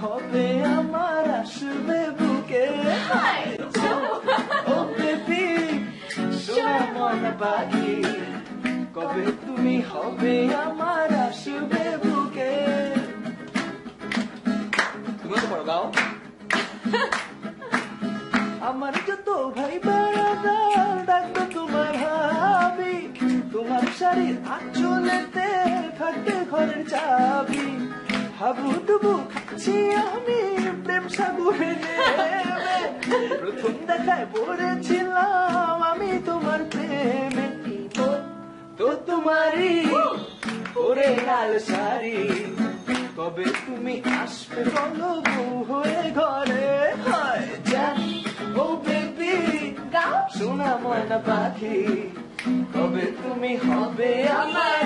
হবে আমার আসবে বুকে ও বেবি সোনা ময়না পাখি কবে তুমি হবে আমার আসবে বুকে তুমি তো পড়ো গাও আমার যত ভাই বারাদার ডাকতো তোমার হাবি তোমার শাড়ির আঁচলেতে থাকে ঘরের চাবি হাবুডুবু খাচ্ছি আমি প্রেম সাগরে নেমে প্রথম দেখায় পড়েছিলাম আমি তোমার প্রেমে তো তোমারই ওরে লাল শাড়ি কবে তুমি আসবে বলো বউ হয়ে ঘরে হয় জানি ও বেবি সোনা ময়না পাখি কবে তুমি হবে আমার